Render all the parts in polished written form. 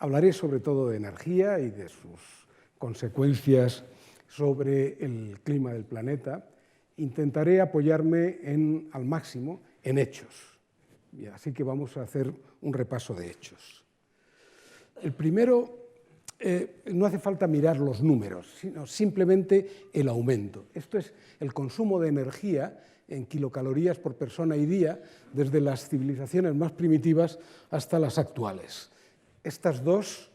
Hablaré sobre todo de energía y de sus consecuencias sobre el clima del planeta. Intentaré apoyarme al máximo en hechos. Así que vamos a hacer un repaso de hechos. El primero, no hace falta mirar los números, sino simplemente el aumento. Esto es el consumo de energía en kilocalorías por persona y día desde las civilizaciones más primitivas hasta las actuales. Estas dos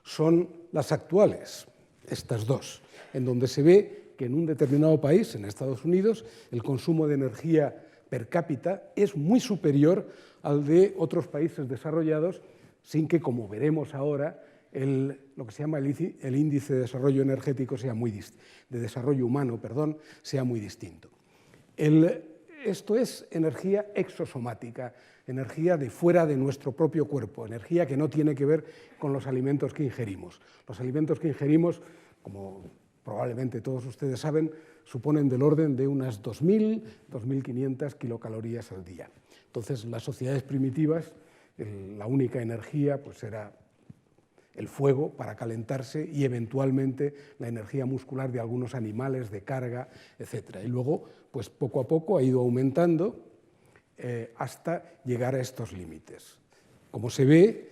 son las actuales, estas dos, en donde se ve que en un determinado país, en Estados Unidos, el consumo de energía per cápita es muy superior al de otros países desarrollados, sin que, como veremos ahora, lo que se llama el índice de desarrollo energético de desarrollo humano, sea muy distinto. Esto es energía exosomática, energía de fuera de nuestro propio cuerpo, energía que no tiene que ver con los alimentos que ingerimos. Los alimentos que ingerimos, como probablemente todos ustedes saben, suponen del orden de unas 2.000, 2.500 kilocalorías al día. Entonces, las sociedades primitivas, la única energía pues era el fuego para calentarse y eventualmente la energía muscular de algunos animales, de carga, etc. Y luego, pues poco a poco ha ido aumentando hasta llegar a estos límites. Como se ve,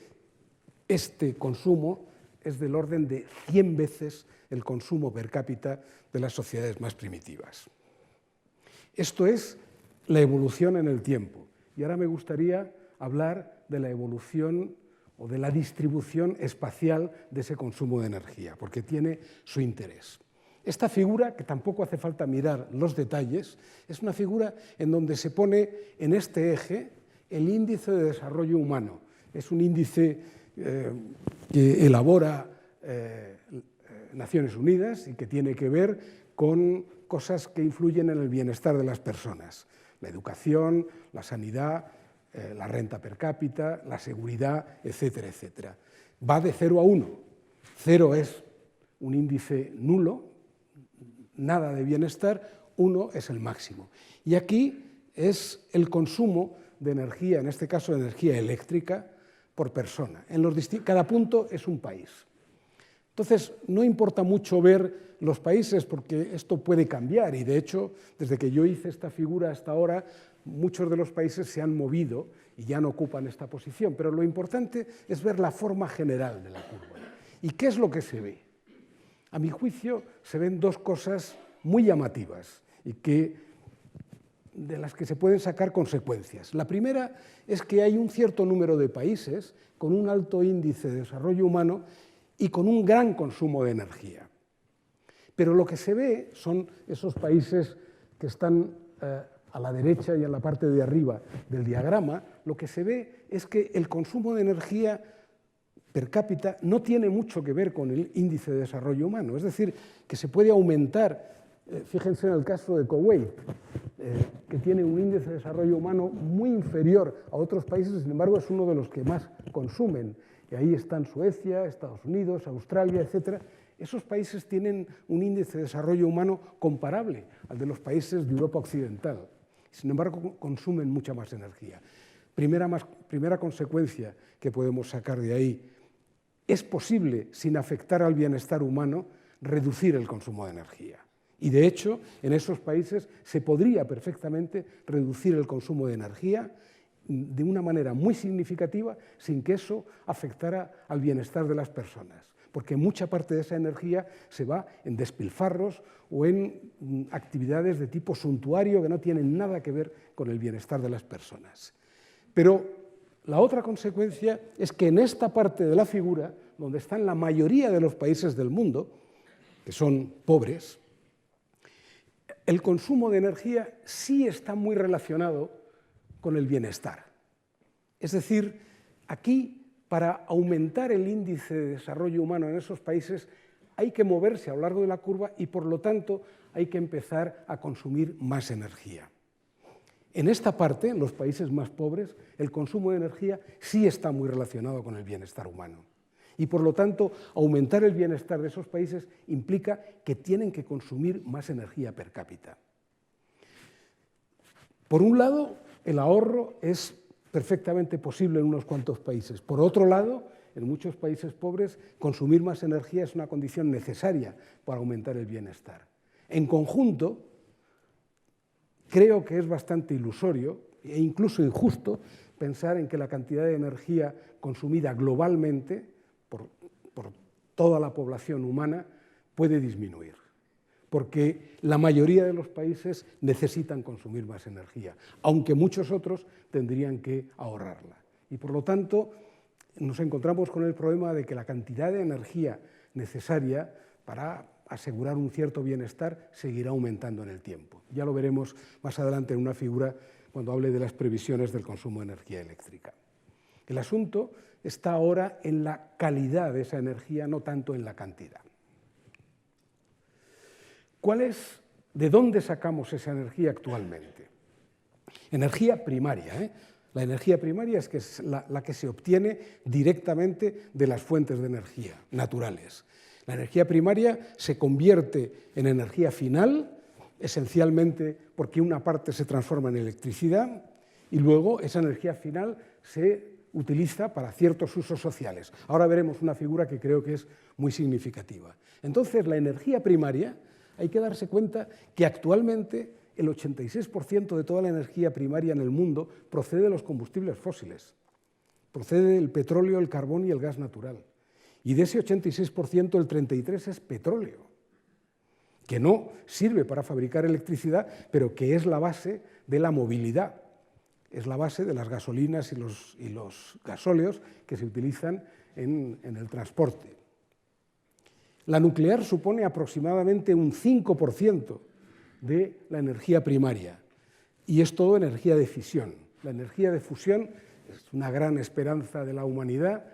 este consumo es del orden de 100 veces el consumo per cápita de las sociedades más primitivas. Esto es la evolución en el tiempo. Y ahora me gustaría hablar de la evolución o de la distribución espacial de ese consumo de energía, porque tiene su interés. Esta figura, que tampoco hace falta mirar los detalles, es una figura en donde se pone en este eje el índice de desarrollo humano. Es un índice que elabora Naciones Unidas y que tiene que ver con cosas que influyen en el bienestar de las personas. La educación, la sanidad, la renta per cápita, la seguridad, etcétera, etcétera. Va de 0 a 1. 0 es un índice nulo, nada de bienestar, 1 es el máximo. Y aquí es el consumo de energía, en este caso de energía eléctrica, por persona. Cada punto es un país. Entonces, no importa mucho ver los países porque esto puede cambiar y, de hecho, desde que yo hice esta figura hasta ahora, muchos de los países se han movido y ya no ocupan esta posición, pero lo importante es ver la forma general de la curva. ¿Y qué es lo que se ve? A mi juicio, se ven dos cosas muy llamativas y de las que se pueden sacar consecuencias. La primera es que hay un cierto número de países con un alto índice de desarrollo humano y con un gran consumo de energía. Pero lo que se ve son esos países que están a la derecha y en la parte de arriba del diagrama. Lo que se ve es que el consumo de energía per cápita no tiene mucho que ver con el índice de desarrollo humano. Es decir, que se puede aumentar. Fíjense en el caso de Kuwait, que tiene un índice de desarrollo humano muy inferior a otros países, sin embargo es uno de los que más consumen. Y ahí están Suecia, Estados Unidos, Australia, etc. Esos países tienen un índice de desarrollo humano comparable al de los países de Europa Occidental. Sin embargo, consumen mucha más energía. Primera consecuencia que podemos sacar de ahí: es posible, sin afectar al bienestar humano, reducir el consumo de energía. Y, de hecho, en esos países se podría perfectamente reducir el consumo de energía de una manera muy significativa sin que eso afectara al bienestar de las personas, porque mucha parte de esa energía se va en despilfarros o en actividades de tipo suntuario que no tienen nada que ver con el bienestar de las personas. Pero la otra consecuencia es que en esta parte de la figura, donde están la mayoría de los países del mundo, que son pobres, el consumo de energía sí está muy relacionado con el bienestar. Es decir, aquí, para aumentar el índice de desarrollo humano en esos países, hay que moverse a lo largo de la curva y, por lo tanto, hay que empezar a consumir más energía. En esta parte, en los países más pobres, el consumo de energía sí está muy relacionado con el bienestar humano. Y, por lo tanto, aumentar el bienestar de esos países implica que tienen que consumir más energía per cápita. Por un lado, el ahorro es perfectamente posible en unos cuantos países. Por otro lado, en muchos países pobres, consumir más energía es una condición necesaria para aumentar el bienestar. En conjunto, creo que es bastante ilusorio e incluso injusto pensar en que la cantidad de energía consumida globalmente por toda la población humana puede disminuir, porque la mayoría de los países necesitan consumir más energía, aunque muchos otros tendrían que ahorrarla. Y por lo tanto, nos encontramos con el problema de que la cantidad de energía necesaria para asegurar un cierto bienestar seguirá aumentando en el tiempo. Ya lo veremos más adelante en una figura cuando hable de las previsiones del consumo de energía eléctrica. El asunto está ahora en la calidad de esa energía, no tanto en la cantidad. ¿De dónde sacamos esa energía actualmente? Energía primaria. La energía primaria es la que se obtiene directamente de las fuentes de energía naturales. La energía primaria se convierte en energía final, esencialmente porque una parte se transforma en electricidad y luego esa energía final se utiliza para ciertos usos sociales. Ahora veremos una figura que creo que es muy significativa. Entonces, la energía primaria, hay que darse cuenta que actualmente el 86% de toda la energía primaria en el mundo procede de los combustibles fósiles, procede del petróleo, el carbón y el gas natural. Y de ese 86%, el 33% es petróleo, que no sirve para fabricar electricidad, pero que es la base de la movilidad, es la base de las gasolinas y los gasóleos que se utilizan en el transporte. La nuclear supone aproximadamente un 5% de la energía primaria y es todo energía de fisión. La energía de fusión es una gran esperanza de la humanidad,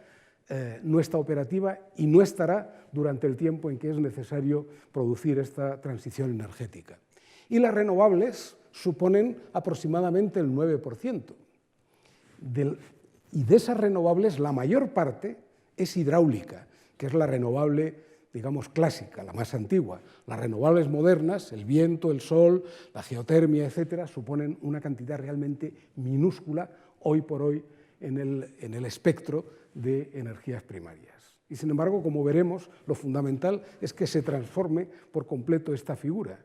no está operativa y no estará durante el tiempo en que es necesario producir esta transición energética. Y las renovables suponen aproximadamente el 9%. Y de esas renovables la mayor parte es hidráulica, que es la renovable, digamos, clásica, la más antigua. Las renovables modernas, el viento, el sol, la geotermia, etcétera, suponen una cantidad realmente minúscula hoy por hoy en el espectro de energías primarias. Y sin embargo, como veremos, lo fundamental es que se transforme por completo esta figura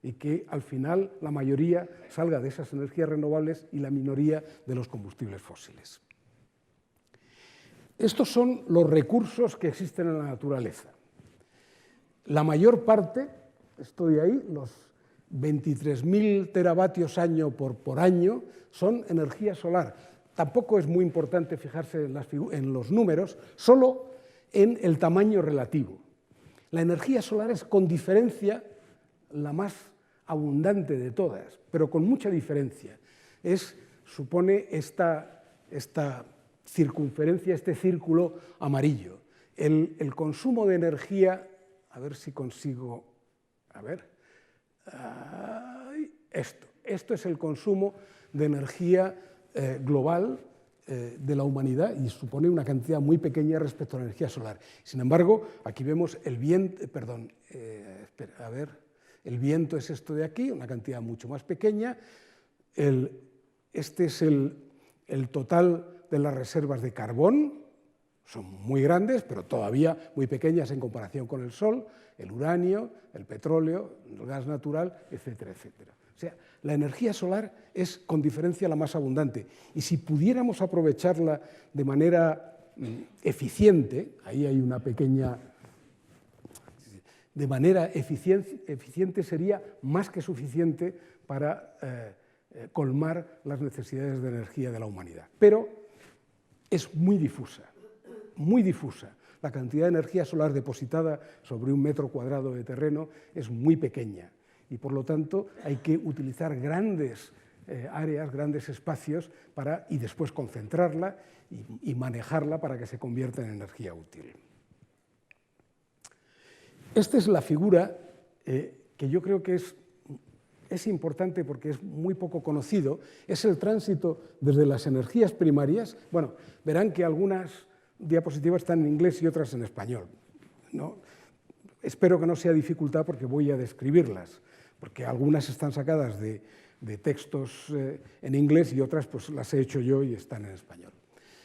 y que al final la mayoría salga de esas energías renovables y la minoría de los combustibles fósiles. Estos son los recursos que existen en la naturaleza. La mayor parte, esto de ahí, los 23.000 teravatios año por año, son energía solar. Tampoco es muy importante fijarse en los números, solo en el tamaño relativo. La energía solar es con diferencia la más abundante de todas, pero con mucha diferencia. Supone esta circunferencia, este círculo amarillo. El consumo de energía, a ver si consigo, esto es el consumo de energía global de la humanidad y supone una cantidad muy pequeña respecto a la energía solar. Sin embargo, aquí vemos el viento, el viento es esto de aquí, una cantidad mucho más pequeña. Este es el total de las reservas de carbón, son muy grandes, pero todavía muy pequeñas en comparación con el Sol, el uranio, el petróleo, el gas natural, etcétera, etcétera. O sea, la energía solar es con diferencia la más abundante y si pudiéramos aprovecharla de manera eficiente, ahí hay una pequeña... De manera eficiente sería más que suficiente para colmar las necesidades de energía de la humanidad. Pero es muy difusa, muy difusa. La cantidad de energía solar depositada sobre 1 metro cuadrado de terreno es muy pequeña y por lo tanto hay que utilizar grandes áreas, grandes espacios y después concentrarla y manejarla para que se convierta en energía útil. Esta es la figura que yo creo que es importante porque es muy poco conocido, es el tránsito desde las energías primarias. Bueno, verán que algunas diapositivas están en inglés y otras en español, ¿no? Espero que no sea dificultad porque voy a describirlas, porque algunas están sacadas de textos en inglés y otras pues las he hecho yo y están en español.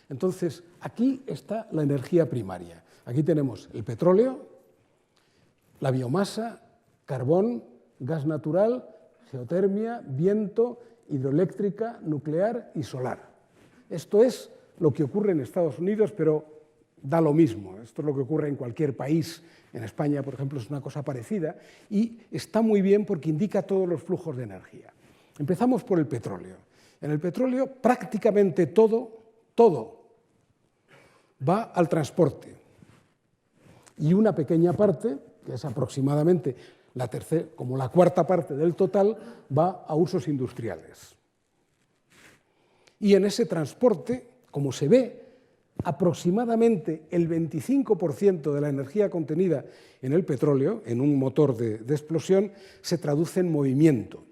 Entonces, aquí está la energía primaria. Aquí tenemos el petróleo, la biomasa, carbón, gas natural, geotermia, viento, hidroeléctrica, nuclear y solar. Esto es lo que ocurre en Estados Unidos, pero da lo mismo. Esto es lo que ocurre en cualquier país. En España, por ejemplo, es una cosa parecida y está muy bien porque indica todos los flujos de energía. Empezamos por el petróleo. En el petróleo prácticamente todo va al transporte y una pequeña parte, que es aproximadamente como la cuarta parte del total, va a usos industriales. Y en ese transporte, como se ve, aproximadamente el 25% de la energía contenida en el petróleo, en un motor de explosión, se traduce en movimiento.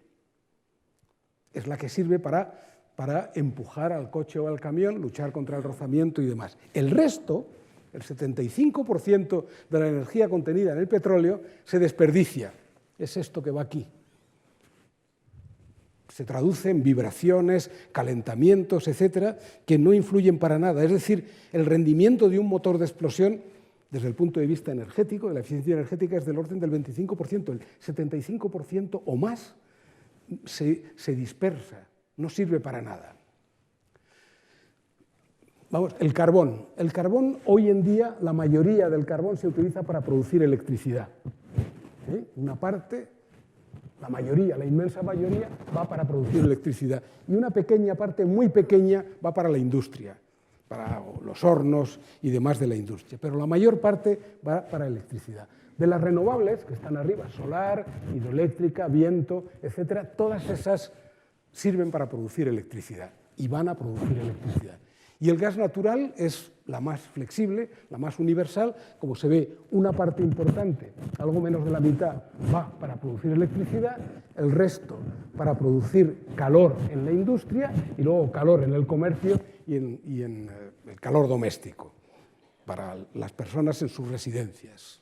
Es la que sirve para empujar al coche o al camión, luchar contra el rozamiento y demás. El resto, el 75% de la energía contenida en el petróleo, se desperdicia. Es esto que va aquí. Se traduce en vibraciones, calentamientos, etcétera, que no influyen para nada. Es decir, el rendimiento de un motor de explosión, desde el punto de vista energético, de la eficiencia energética, es del orden del 25%. El 75% o más se dispersa, no sirve para nada. Vamos, el carbón. El carbón, hoy en día, la mayoría del carbón se utiliza para producir electricidad. Una parte, la mayoría, la inmensa mayoría, va para producir electricidad. Y una pequeña parte, muy pequeña, va para la industria, para los hornos y demás de la industria. Pero la mayor parte va para electricidad. De las renovables, que están arriba, solar, hidroeléctrica, viento, etcétera, todas esas sirven para producir electricidad y van a producir electricidad. Y el gas natural es la más flexible, la más universal. Como se ve, una parte importante, algo menos de la mitad, va para producir electricidad, el resto para producir calor en la industria y luego calor en el comercio y en el calor doméstico para las personas en sus residencias.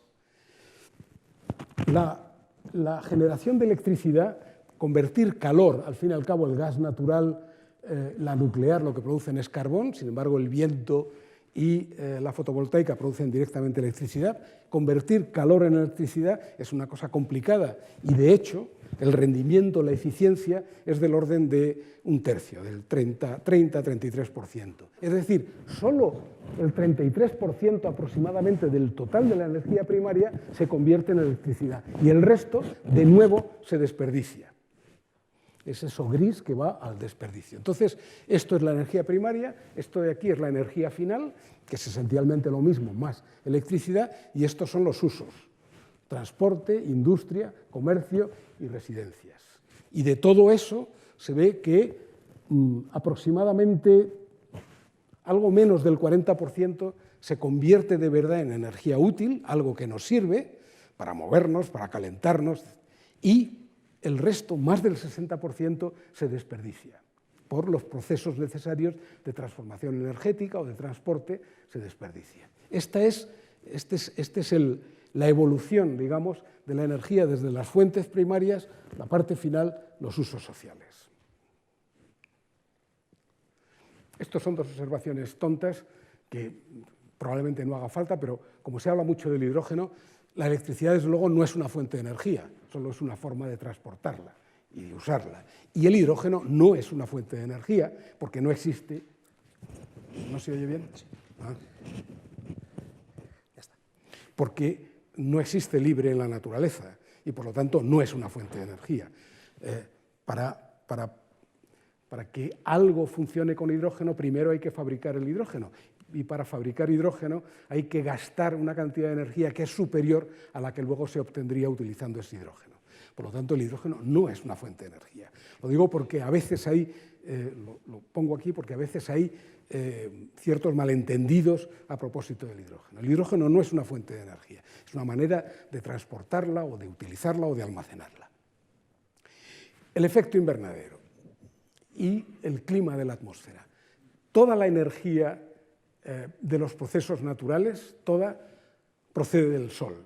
La generación de electricidad, convertir calor, al fin y al cabo el gas natural, la nuclear lo que producen es carbón, sin embargo el viento y la fotovoltaica producen directamente electricidad. Convertir calor en electricidad es una cosa complicada y de hecho el rendimiento, la eficiencia es del orden de un tercio, del 30-33%. Es decir, solo el 33% aproximadamente del total de la energía primaria se convierte en electricidad y el resto de nuevo se desperdicia. Es eso gris que va al desperdicio. Entonces, esto es la energía primaria, esto de aquí es la energía final, que es esencialmente lo mismo, más electricidad, y estos son los usos: transporte, industria, comercio y residencias. Y de todo eso se ve que aproximadamente algo menos del 40% se convierte de verdad en energía útil, algo que nos sirve para movernos, para calentarnos, y el resto, más del 60%, se desperdicia. Por los procesos necesarios de transformación energética o de transporte, se desperdicia. Esta es la evolución, digamos, de la energía desde las fuentes primarias, la parte final, los usos sociales. Estas son dos observaciones tontas que probablemente no haga falta, pero como se habla mucho del hidrógeno, la electricidad, desde luego, no es una fuente de energía, solo es una forma de transportarla y de usarla. Y el hidrógeno no es una fuente de energía porque no existe. ¿No se oye bien? Sí. Ah. Ya está. Porque no existe libre en la naturaleza y, por lo tanto, no es una fuente de energía. Para que algo funcione con hidrógeno, primero hay que fabricar el hidrógeno. Y para fabricar hidrógeno hay que gastar una cantidad de energía que es superior a la que luego se obtendría utilizando ese hidrógeno. Por lo tanto, el hidrógeno no es una fuente de energía. Lo digo porque a veces hay, lo pongo aquí porque a veces hay ciertos malentendidos a propósito del hidrógeno. El hidrógeno no es una fuente de energía, es una manera de transportarla o de utilizarla o de almacenarla. El efecto invernadero y el clima de la atmósfera. Toda la energía de los procesos naturales, toda procede del Sol,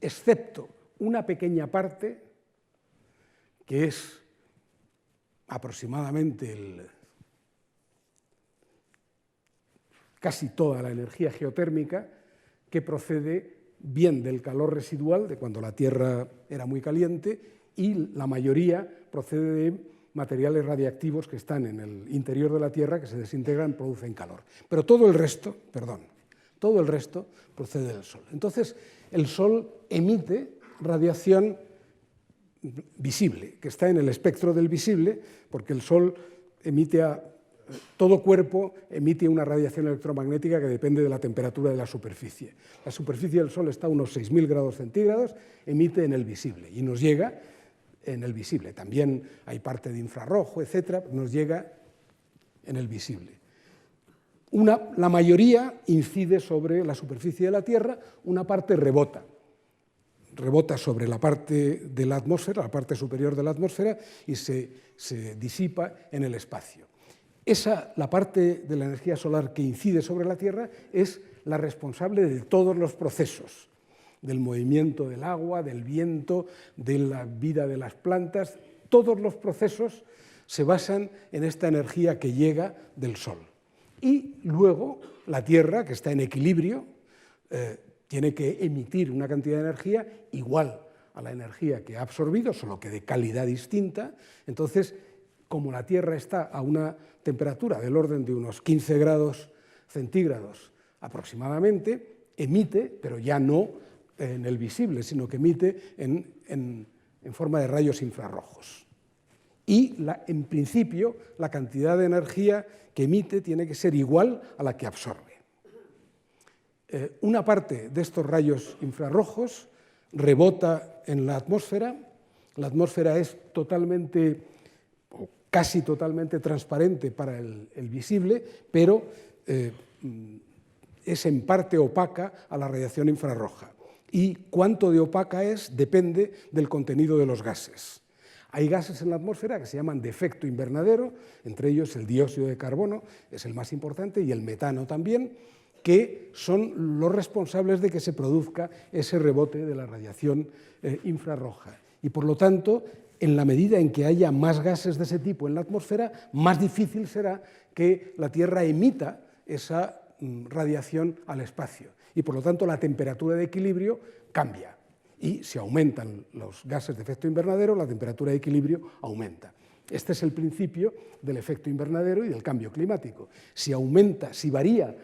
excepto una pequeña parte que es aproximadamente casi toda la energía geotérmica, que procede bien del calor residual, de cuando la Tierra era muy caliente, y la mayoría procede de materiales radiactivos que están en el interior de la Tierra, que se desintegran y producen calor. Pero todo el resto procede del Sol. Entonces, el Sol emite radiación visible, que está en el espectro del visible, porque el Sol emite todo cuerpo emite una radiación electromagnética que depende de la temperatura de la superficie. La superficie del Sol está a unos 6.000 grados centígrados, emite en el visible y nos llega en el visible. También hay parte de infrarrojo, etcétera, nos llega en el visible. La mayoría incide sobre la superficie de la Tierra, una parte rebota sobre la parte de la atmósfera, la parte superior de la atmósfera, y se disipa en el espacio. La parte de la energía solar que incide sobre la Tierra es la responsable de todos los procesos, del movimiento del agua, del viento, de la vida de las plantas. Todos los procesos se basan en esta energía que llega del Sol. Y luego la Tierra, que está en equilibrio, tiene que emitir una cantidad de energía igual a la energía que ha absorbido, solo que de calidad distinta. Entonces, como la Tierra está a una temperatura del orden de unos 15 grados centígrados aproximadamente, emite, pero ya no en el visible, sino que emite en forma de rayos infrarrojos. Y en principio la cantidad de energía que emite tiene que ser igual a la que absorbe. Una parte de estos rayos infrarrojos rebota en la atmósfera. La atmósfera es totalmente o casi totalmente transparente para el visible, pero es en parte opaca a la radiación infrarroja. Y cuánto de opaca es depende del contenido de los gases. Hay gases en la atmósfera que se llaman de efecto invernadero, entre ellos el dióxido de carbono es el más importante y el metano también, que son los responsables de que se produzca ese rebote de la radiación infrarroja. Y por lo tanto, en la medida en que haya más gases de ese tipo en la atmósfera, más difícil será que la Tierra emita esa radiación al espacio. Y por lo tanto, la temperatura de equilibrio cambia. Y si aumentan los gases de efecto invernadero, la temperatura de equilibrio aumenta. Este es el principio del efecto invernadero y del cambio climático. Si varía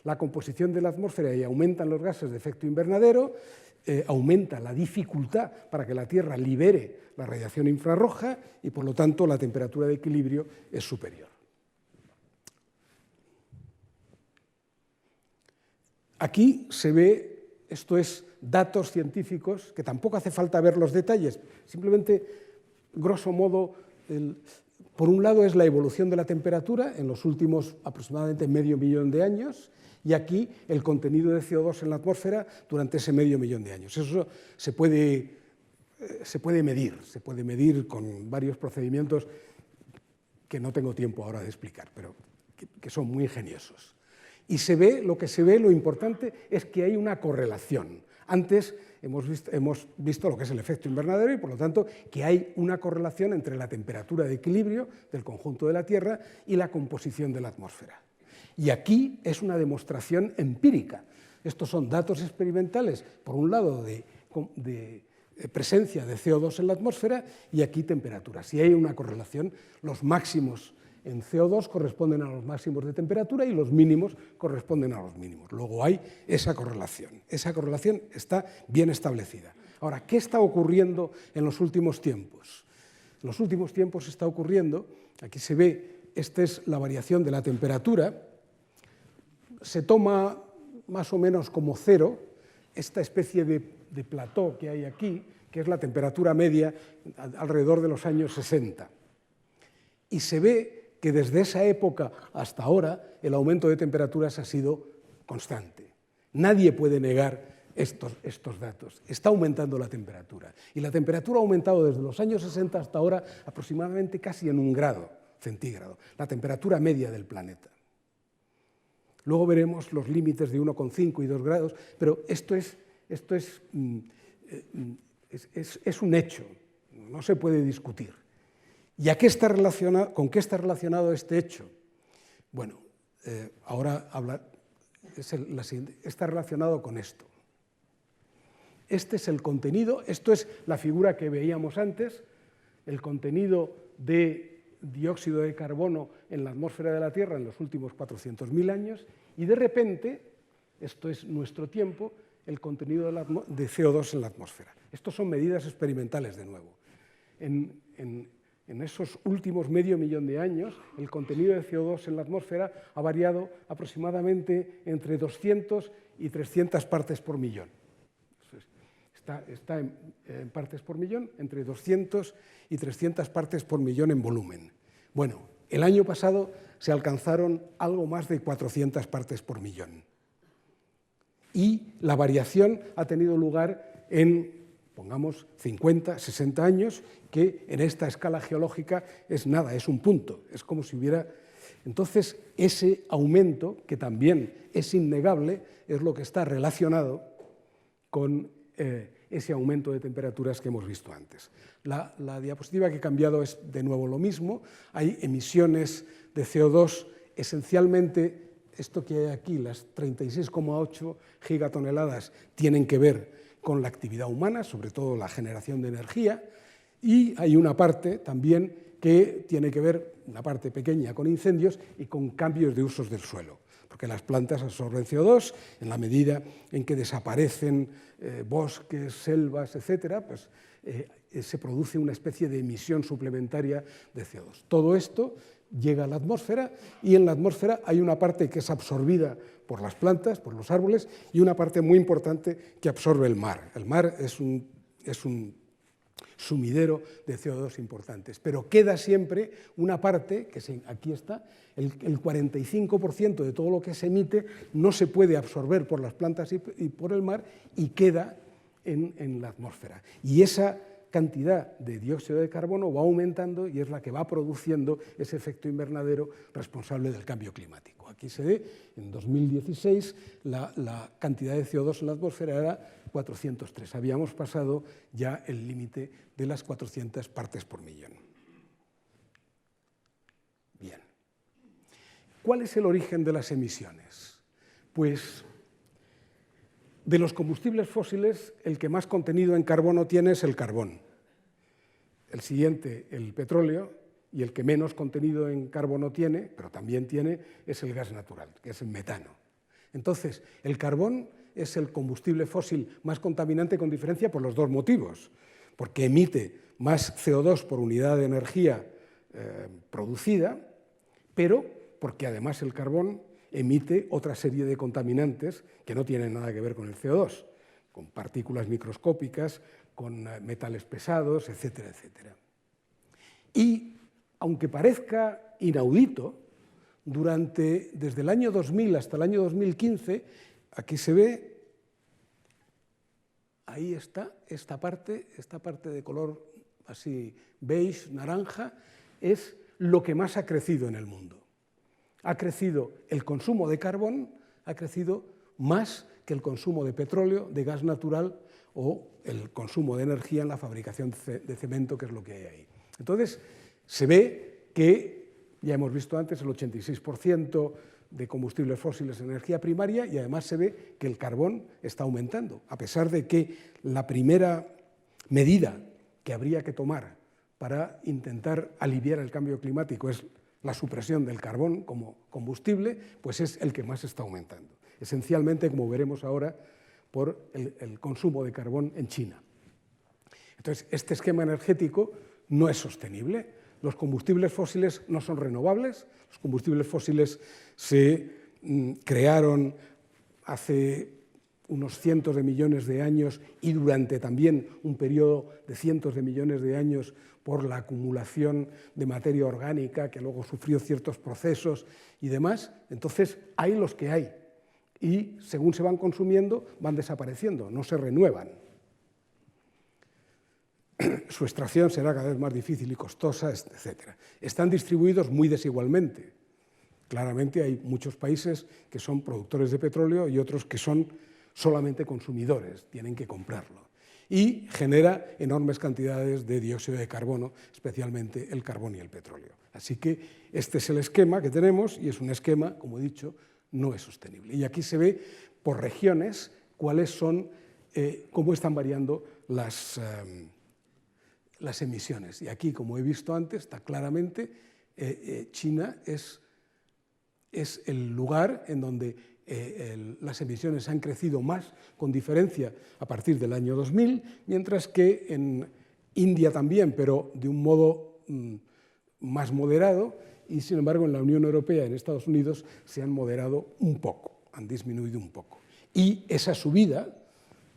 la composición de la atmósfera y aumentan los gases de efecto invernadero, aumenta la dificultad para que la Tierra libere la radiación infrarroja y, por lo tanto, la temperatura de equilibrio es superior. Aquí se ve, esto es datos científicos, que tampoco hace falta ver los detalles, simplemente, grosso modo, por un lado es la evolución de la temperatura en los últimos aproximadamente medio millón de años, y aquí el contenido de CO2 en la atmósfera durante ese medio millón de años. Eso se puede medir con varios procedimientos que no tengo tiempo ahora de explicar, pero que son muy ingeniosos. Y lo importante es que hay una correlación. Antes hemos visto lo que es el efecto invernadero y, por lo tanto, que hay una correlación entre la temperatura de equilibrio del conjunto de la Tierra y la composición de la atmósfera. Y aquí es una demostración empírica. Estos son datos experimentales, por un lado, de presencia de CO2 en la atmósfera y aquí temperatura. Si hay una correlación, los máximos en CO2 corresponden a los máximos de temperatura y los mínimos corresponden a los mínimos. Luego hay esa correlación. Esa correlación está bien establecida. Ahora, ¿qué está ocurriendo en los últimos tiempos? En los últimos tiempos está ocurriendo, aquí se ve, esta es la variación de la temperatura, se toma más o menos como cero esta especie de plató que hay aquí, que es la temperatura media alrededor de los años 60. Y se ve que desde esa época hasta ahora el aumento de temperaturas ha sido constante. Nadie puede negar estos datos. Está aumentando la temperatura. Y la temperatura ha aumentado desde los años 60 hasta ahora aproximadamente casi en 1 grado centígrado, la temperatura media del planeta. Luego veremos los límites de 1,5 y 2 grados, pero esto es un hecho, no se puede discutir. ¿Y con qué está relacionado este hecho? Bueno, ahora está relacionado con esto. Este es el contenido, esto es la figura que veíamos antes, el contenido de dióxido de carbono en la atmósfera de la Tierra en los últimos 400.000 años, y de repente, esto es nuestro tiempo, el contenido de CO2 en la atmósfera. Estos son medidas experimentales de nuevo. En esos últimos medio millón de años, el contenido de CO2 en la atmósfera ha variado aproximadamente entre 200 y 300 partes por millón. Está en partes por millón, entre 200 y 300 partes por millón en volumen. Bueno, el año pasado se alcanzaron algo más de 400 partes por millón. Y la variación ha tenido lugar en, pongamos, 50, 60 años, que en esta escala geológica es nada, es un punto, es como si hubiera... Entonces, ese aumento, que también es innegable, es lo que está relacionado con ese aumento de temperaturas que hemos visto antes. La diapositiva que he cambiado es de nuevo lo mismo. Hay emisiones de CO2, esencialmente, esto que hay aquí, las 36,8 gigatoneladas, tienen que ver con la actividad humana, sobre todo la generación de energía, y hay una parte también que tiene que ver, una parte pequeña, con incendios y con cambios de usos del suelo, porque las plantas absorben CO2 en la medida en que desaparecen bosques, selvas, etcétera, pues se produce una especie de emisión suplementaria de CO2. Todo esto llega a la atmósfera y en la atmósfera hay una parte que es absorbida por las plantas, por los árboles, y una parte muy importante que absorbe el mar. El mar es un sumidero de CO2 importantes, pero queda siempre una parte, que aquí está, el 45% de todo lo que se emite no se puede absorber por las plantas y por el mar y queda en la atmósfera. Y esa cantidad de dióxido de carbono va aumentando y es la que va produciendo ese efecto invernadero responsable del cambio climático. Aquí se ve, en 2016, la cantidad de CO2 en la atmósfera era 403. Habíamos pasado ya el límite de las 400 partes por millón. Bien. ¿Cuál es el origen de las emisiones? Pues de los combustibles fósiles, el que más contenido en carbono tiene es el carbón. El siguiente, el petróleo, y el que menos contenido en carbono tiene, pero también tiene, es el gas natural, que es el metano. Entonces, el carbón es el combustible fósil más contaminante con diferencia por los dos motivos, porque emite más CO2 por unidad de energía producida, pero porque además el carbón emite otra serie de contaminantes que no tienen nada que ver con el CO2, con partículas microscópicas, con metales pesados, etcétera, etcétera. Y, aunque parezca inaudito, desde el año 2000 hasta el año 2015, aquí se ve, ahí está, esta parte de color así beige, naranja, es lo que más ha crecido en el mundo. Ha crecido el consumo de carbón, ha crecido más que el consumo de petróleo, de gas natural o el consumo de energía en la fabricación de cemento, que es lo que hay ahí. Entonces, se ve que, ya hemos visto antes, el 86% de combustibles fósiles en energía primaria, y además se ve que el carbón está aumentando, a pesar de que la primera medida que habría que tomar para intentar aliviar el cambio climático es la supresión del carbón como combustible, pues es el que más está aumentando. Esencialmente, como veremos ahora, por el consumo de carbón en China. Entonces, este esquema energético no es sostenible. Los combustibles fósiles no son renovables. Los combustibles fósiles se crearon hace unos cientos de millones de años y durante también un periodo de cientos de millones de años por la acumulación de materia orgánica que luego sufrió ciertos procesos y demás. Entonces, hay los que hay. Y según se van consumiendo, van desapareciendo, no se renuevan. Su extracción será cada vez más difícil y costosa, etc. Están distribuidos muy desigualmente. Claramente hay muchos países que son productores de petróleo y otros que son solamente consumidores, tienen que comprarlo. y genera enormes cantidades de dióxido de carbono, especialmente el carbón y el petróleo. Así que este es el esquema que tenemos y es un esquema, como he dicho, no es sostenible. Y aquí se ve por regiones cuáles son, cómo están variando las emisiones. Y aquí, como he visto antes, está claramente China es el lugar en donde las emisiones han crecido más, con diferencia, a partir del año 2000, mientras que en India también, pero de un modo más moderado, y sin embargo en la Unión Europea y en Estados Unidos se han moderado un poco, han disminuido un poco. Y esa subida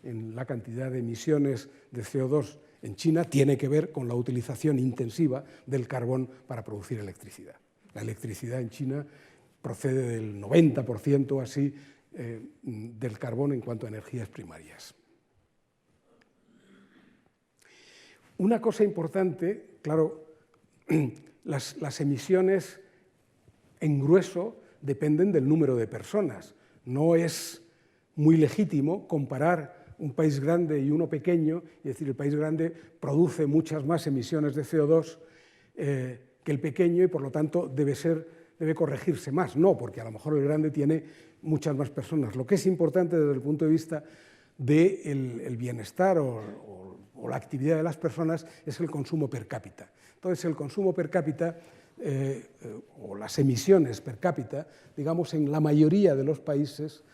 en la cantidad de emisiones de CO2 en China tiene que ver con la utilización intensiva del carbón para producir electricidad. La electricidad en China procede del 90% o así del carbón en cuanto a energías primarias. Una cosa importante, claro, las emisiones en grueso dependen del número de personas. No es muy legítimo comparar un país grande y uno pequeño, y decir, el país grande produce muchas más emisiones de CO2 que el pequeño y por lo tanto debe corregirse más. No, porque a lo mejor el grande tiene muchas más personas. Lo que es importante desde el punto de vista del bienestar o la actividad de las personas es el consumo per cápita. Entonces, el consumo per cápita o las emisiones per cápita, digamos, en la mayoría de los países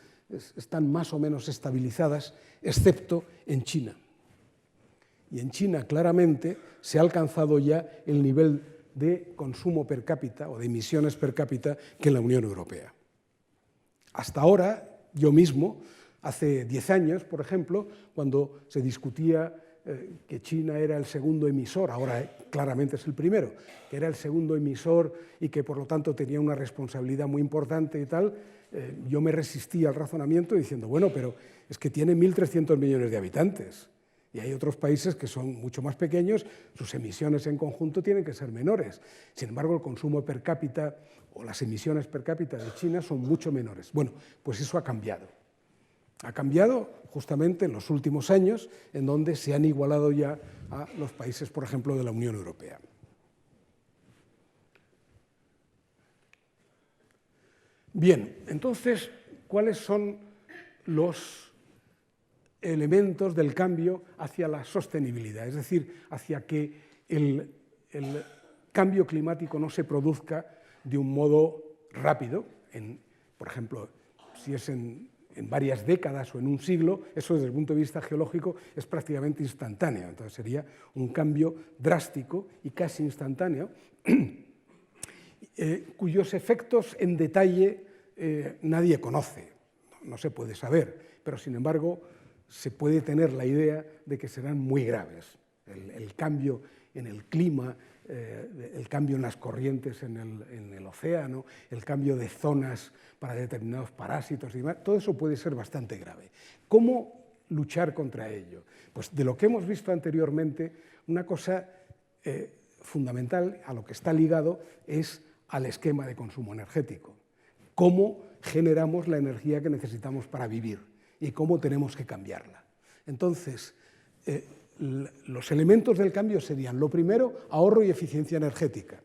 están más o menos estabilizadas, excepto en China. Y en China, claramente, se ha alcanzado ya el nivel de consumo per cápita o de emisiones per cápita que en la Unión Europea. Hasta ahora, yo mismo, hace 10 años, por ejemplo, cuando se discutía que China era el segundo emisor, ahora claramente es el primero, que era el segundo emisor y que por lo tanto tenía una responsabilidad muy importante y tal, yo me resistía al razonamiento diciendo, bueno, pero es que tiene 1.300 millones de habitantes y hay otros países que son mucho más pequeños, sus emisiones en conjunto tienen que ser menores. Sin embargo, el consumo per cápita o las emisiones per cápita de China son mucho menores. Bueno, pues eso ha cambiado. Ha cambiado justamente en los últimos años, en donde se han igualado ya a los países, por ejemplo, de la Unión Europea. Bien, entonces, ¿cuáles son los elementos del cambio hacia la sostenibilidad? Es decir, hacia que el cambio climático no se produzca de un modo rápido, por ejemplo, si es en varias décadas o en un siglo, eso desde el punto de vista geológico es prácticamente instantáneo. Entonces sería un cambio drástico y casi instantáneo, cuyos efectos en detalle nadie conoce, no se puede saber, pero sin embargo se puede tener la idea de que serán muy graves. El cambio en el clima, el cambio en las corrientes en el océano, el cambio de zonas para determinados parásitos y demás, todo eso puede ser bastante grave. ¿Cómo luchar contra ello? Pues de lo que hemos visto anteriormente, una cosa fundamental a lo que está ligado es al esquema de consumo energético. Cómo generamos la energía que necesitamos para vivir y cómo tenemos que cambiarla. Entonces, los elementos del cambio serían, lo primero, ahorro y eficiencia energética,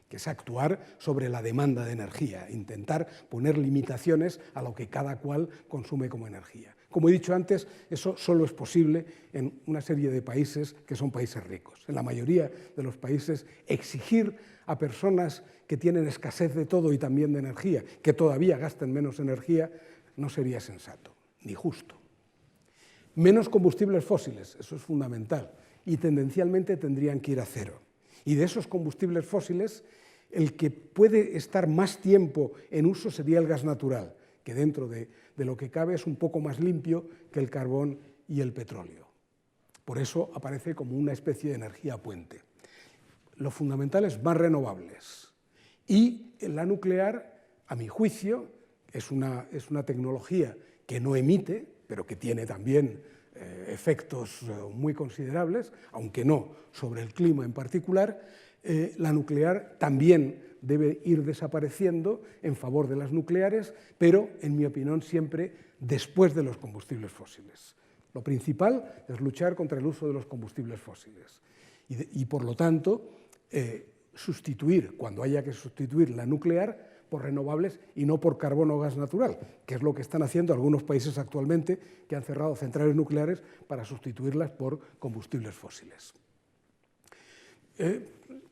que es actuar sobre la demanda de energía, intentar poner limitaciones a lo que cada cual consume como energía. Como he dicho antes, eso solo es posible en una serie de países que son países ricos. En la mayoría de los países, exigir a personas que tienen escasez de todo y también de energía, que todavía gasten menos energía, no sería sensato ni justo. Menos combustibles fósiles, eso es fundamental, y tendencialmente tendrían que ir a cero. Y de esos combustibles fósiles, el que puede estar más tiempo en uso sería el gas natural, que dentro de lo que cabe es un poco más limpio que el carbón y el petróleo. Por eso aparece como una especie de energía puente. Lo fundamental es más renovables. Y la nuclear, a mi juicio, es una tecnología que no emite, pero que tiene también efectos muy considerables, aunque no sobre el clima en particular. La nuclear también debe ir desapareciendo en favor de las nucleares, pero, en mi opinión, siempre después de los combustibles fósiles. Lo principal es luchar contra el uso de los combustibles fósiles y por lo tanto, sustituir, cuando haya que sustituir la nuclear, por renovables y no por carbón o gas natural, que es lo que están haciendo algunos países actualmente que han cerrado centrales nucleares para sustituirlas por combustibles fósiles.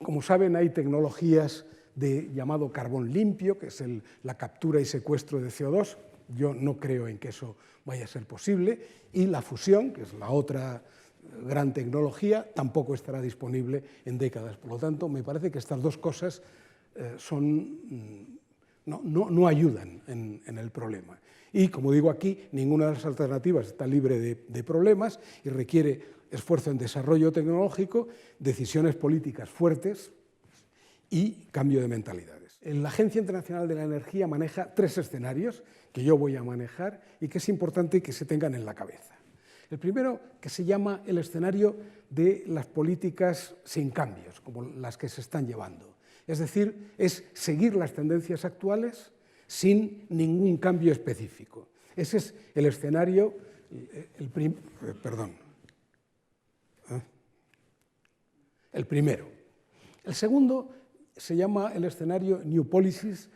Como saben, hay tecnologías de llamado carbón limpio, que es la captura y secuestro de CO2. Yo no creo en que eso vaya a ser posible, y la fusión, que es la otra gran tecnología, tampoco estará disponible en décadas. Por lo tanto, me parece que estas dos cosas no ayudan en el problema. Y, como digo aquí, ninguna de las alternativas está libre de problemas y requiere esfuerzo en desarrollo tecnológico, decisiones políticas fuertes y cambio de mentalidades. La Agencia Internacional de la Energía maneja 3 escenarios que yo voy a manejar y que es importante que se tengan en la cabeza. El primero, que se llama el escenario de las políticas sin cambios, como las que se están llevando. Es decir, es seguir las tendencias actuales sin ningún cambio específico. Ese es el escenario, el primero. El segundo se llama el escenario New Policies,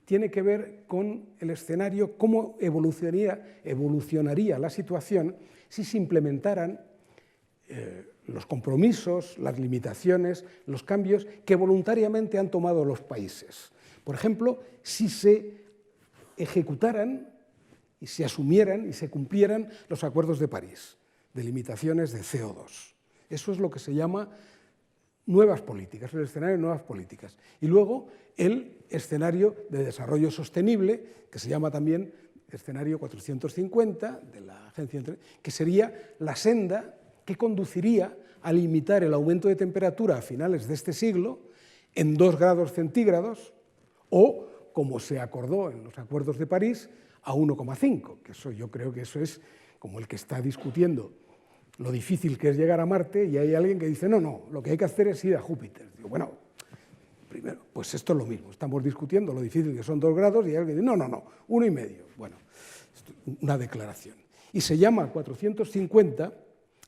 tiene que ver con el escenario, cómo evolucionaría la situación si se implementaran los compromisos, las limitaciones, los cambios que voluntariamente han tomado los países. Por ejemplo, si se ejecutaran y se asumieran y se cumplieran los acuerdos de París, de limitaciones de CO2. Eso es lo que se llama nuevas políticas, el escenario de nuevas políticas. Y luego el escenario de desarrollo sostenible, que se llama también escenario 450 de la Agencia Internacional, que sería la senda que conduciría a limitar el aumento de temperatura a finales de este siglo en 2 grados centígrados o, como se acordó en los acuerdos de París, a 1,5, que eso yo creo que eso es como el que está discutiendo lo difícil que es llegar a Marte y hay alguien que dice, no, lo que hay que hacer es ir a Júpiter. Digo, bueno, primero, pues esto es lo mismo, estamos discutiendo lo difícil que son 2 grados y hay alguien que dice, no, 1,5. Bueno, una declaración. Y se llama 450,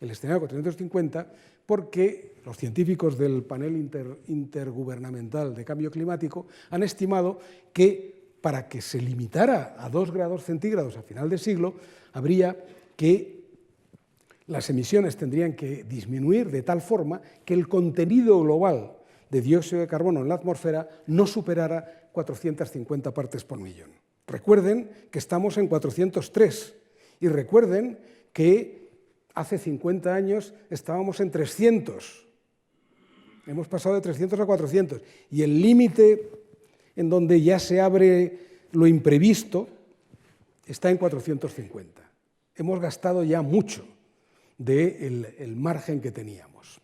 el escenario 450, porque los científicos del panel intergubernamental de cambio climático han estimado que para que se limitara a 2 grados centígrados a final de siglo, habría que las emisiones tendrían que disminuir de tal forma que el contenido global de dióxido de carbono en la atmósfera no superara 450 partes por millón. Recuerden que estamos en 403 y recuerden que hace 50 años estábamos en 300. Hemos pasado de 300 a 400 y el límite en donde ya se abre lo imprevisto está en 450. Hemos gastado ya mucho del margen que teníamos.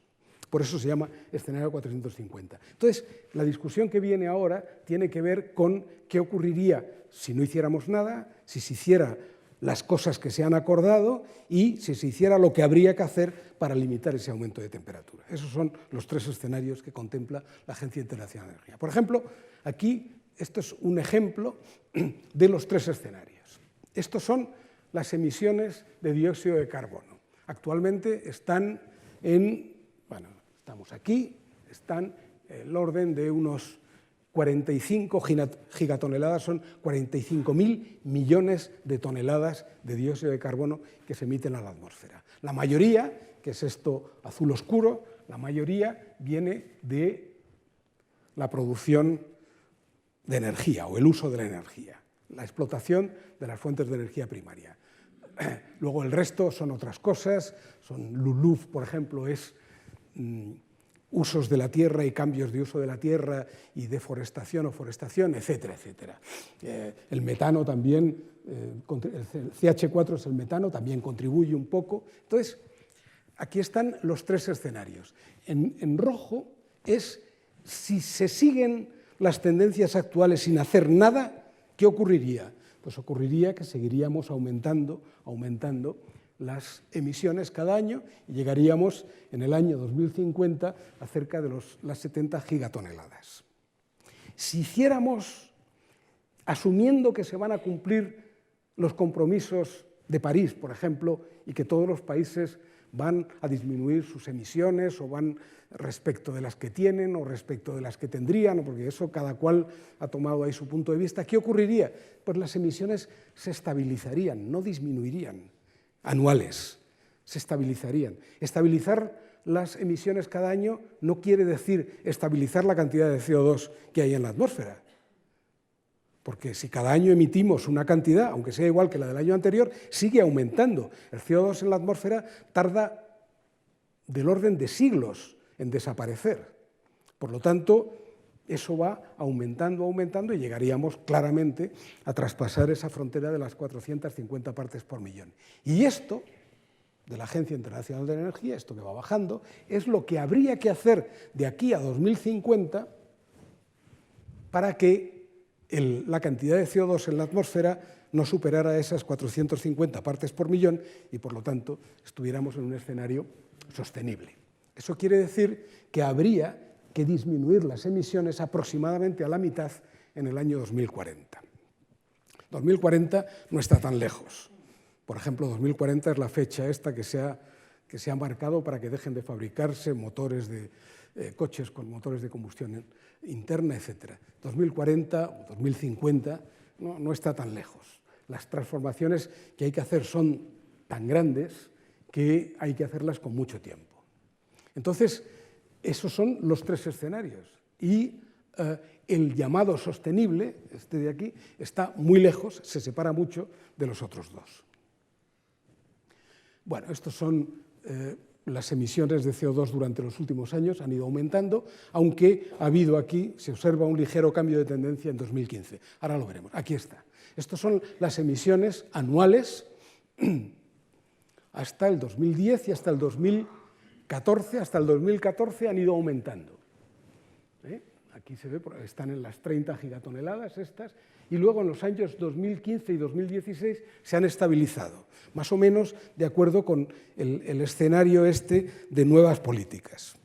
Por eso se llama escenario 450. Entonces, la discusión que viene ahora tiene que ver con qué ocurriría si no hiciéramos nada, si se hiciera las cosas que se han acordado y si se hiciera lo que habría que hacer para limitar ese aumento de temperatura. Esos son los 3 escenarios que contempla la Agencia Internacional de Energía. Por ejemplo, aquí, esto es un ejemplo de los 3 escenarios. Estos son las emisiones de dióxido de carbono. Actualmente están estamos aquí, están en el orden de unos 45 gigatoneladas, son 45.000 millones de toneladas de dióxido de carbono que se emiten a la atmósfera. La mayoría, que es esto azul oscuro, la mayoría viene de la producción de energía o el uso de la energía, la explotación de las fuentes de energía primaria. Luego el resto son otras cosas, son LULUCF, por ejemplo, es usos de la tierra y cambios de uso de la tierra y deforestación o forestación, etcétera, etcétera. El metano también, el CH4 es el metano, también contribuye un poco. Entonces, aquí están los 3 escenarios. En rojo es si se siguen las tendencias actuales sin hacer nada, ¿qué ocurriría? Pues ocurriría que seguiríamos aumentando las emisiones cada año y llegaríamos en el año 2050 a cerca de las 70 gigatoneladas. Si hiciéramos, asumiendo que se van a cumplir los compromisos de París, por ejemplo, y que todos los países van a disminuir sus emisiones o van respecto de las que tienen o respecto de las que tendrían, porque eso cada cual ha tomado ahí su punto de vista. ¿Qué ocurriría? Pues las emisiones se estabilizarían, no disminuirían, anuales, se estabilizarían. Estabilizar las emisiones cada año no quiere decir estabilizar la cantidad de CO2 que hay en la atmósfera. Porque si cada año emitimos una cantidad, aunque sea igual que la del año anterior, sigue aumentando. El CO2 en la atmósfera tarda del orden de siglos en desaparecer. Por lo tanto, eso va aumentando, aumentando y llegaríamos claramente a traspasar esa frontera de las 450 partes por millón. Y esto, de la Agencia Internacional de la Energía, esto que va bajando, es lo que habría que hacer de aquí a 2050 para que la cantidad de CO2 en la atmósfera no superara esas 450 partes por millón y, por lo tanto, estuviéramos en un escenario sostenible. Eso quiere decir que habría que disminuir las emisiones aproximadamente a la mitad en el año 2040. 2040 no está tan lejos. Por ejemplo, 2040 es la fecha esta que se ha marcado para que dejen de fabricarse motores de coches con motores de combustión interna, etc. 2040 o 2050 no está tan lejos. Las transformaciones que hay que hacer son tan grandes que hay que hacerlas con mucho tiempo. Entonces, esos son los tres escenarios. Y el llamado sostenible, este de aquí, está muy lejos, se separa mucho de los otros dos. Bueno, estos son las emisiones de CO2 durante los últimos años, han ido aumentando, aunque ha habido aquí, se observa un ligero cambio de tendencia en 2015. Ahora lo veremos. Aquí está. Estas son las emisiones anuales hasta el 2010 y hasta el 2014. Hasta el 2014 han ido aumentando. Aquí se ve, están en las 30 gigatoneladas estas, y luego en los años 2015 y 2016 se han estabilizado, más o menos de acuerdo con el escenario este de nuevas políticas,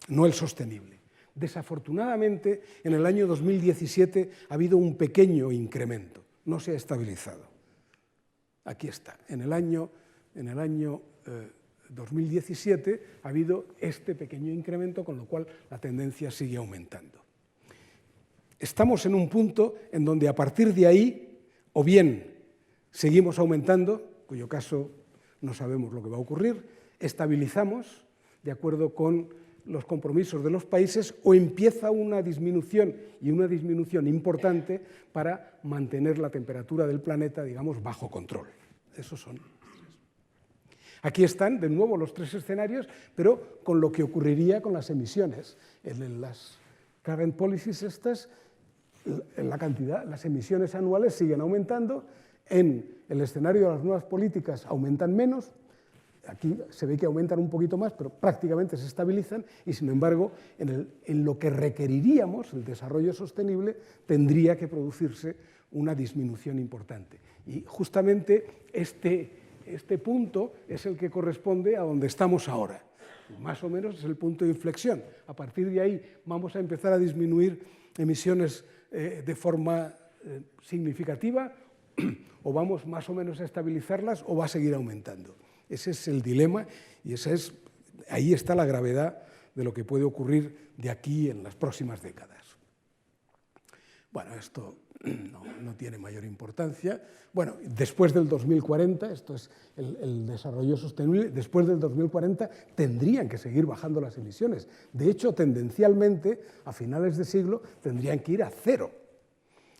no el sostenible. Desafortunadamente, en el año 2017 ha habido un pequeño incremento, no se ha estabilizado. Aquí está, en el año 2017 ha habido este pequeño incremento, con lo cual la tendencia sigue aumentando. Estamos en un punto en donde a partir de ahí, o bien seguimos aumentando, cuyo caso no sabemos lo que va a ocurrir, estabilizamos de acuerdo con los compromisos de los países, o empieza una disminución, y una disminución importante, para mantener la temperatura del planeta, digamos, bajo control. Esos son. Aquí están, de nuevo, los tres escenarios, pero con lo que ocurriría con las emisiones. En las current policies estas, en la cantidad, las emisiones anuales siguen aumentando, en el escenario de las nuevas políticas aumentan menos, aquí se ve que aumentan un poquito más, pero prácticamente se estabilizan, y sin embargo, en lo que requeriríamos, el desarrollo sostenible, tendría que producirse una disminución importante. Y justamente este punto es el que corresponde a donde estamos ahora. Más o menos es el punto de inflexión. A partir de ahí vamos a empezar a disminuir emisiones de forma significativa, o vamos más o menos a estabilizarlas, o va a seguir aumentando. Ese es el dilema, y ahí está la gravedad de lo que puede ocurrir de aquí en las próximas décadas. Bueno, esto no tiene mayor importancia. Bueno, después del 2040, esto es el desarrollo sostenible, después del 2040 tendrían que seguir bajando las emisiones. De hecho, tendencialmente, a finales de siglo, tendrían que ir a cero.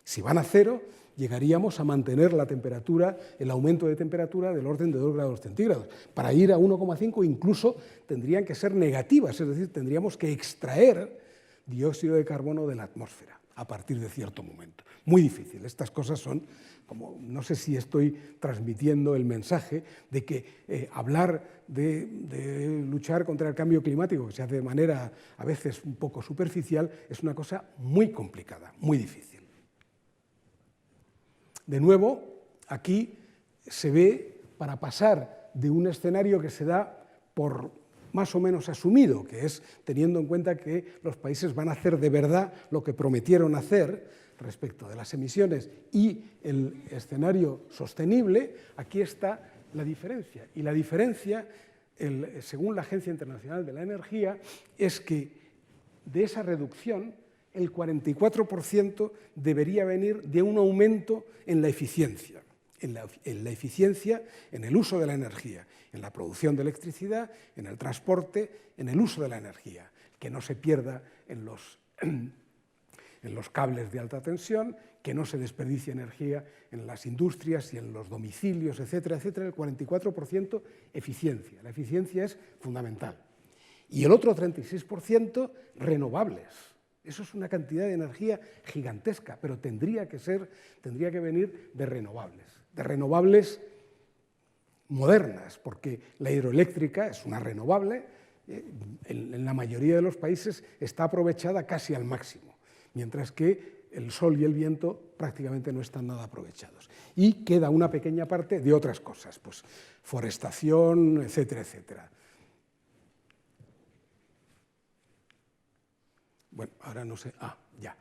Si van a cero, llegaríamos a mantener la temperatura, el aumento de temperatura del orden de 2 grados centígrados. Para ir a 1,5 incluso tendrían que ser negativas, es decir, tendríamos que extraer dióxido de carbono de la atmósfera a partir de cierto momento. Muy difícil. Estas cosas son como, no sé si estoy transmitiendo el mensaje de que hablar de luchar contra el cambio climático, que se hace de manera a veces un poco superficial, es una cosa muy complicada, muy difícil. De nuevo, aquí se ve, para pasar de un escenario que se da por más o menos asumido, que es teniendo en cuenta que los países van a hacer de verdad lo que prometieron hacer respecto de las emisiones, y el escenario sostenible, aquí está la diferencia. Y la diferencia, según la Agencia Internacional de la Energía, es que de esa reducción el 44% debería venir de un aumento en la eficiencia. En la eficiencia, en el uso de la energía, en la producción de electricidad, en el transporte, en el uso de la energía, que no se pierda en los cables de alta tensión, que no se desperdicie energía en las industrias y en los domicilios, etcétera, etcétera. El 44% eficiencia. La eficiencia es fundamental. Y el otro 36% renovables. Eso es una cantidad de energía gigantesca, pero tendría que venir de renovables modernas, porque la hidroeléctrica es una renovable, en la mayoría de los países está aprovechada casi al máximo, mientras que el sol y el viento prácticamente no están nada aprovechados. Y queda una pequeña parte de otras cosas, pues forestación, etcétera, etcétera. Bueno, ahora no sé. Ya.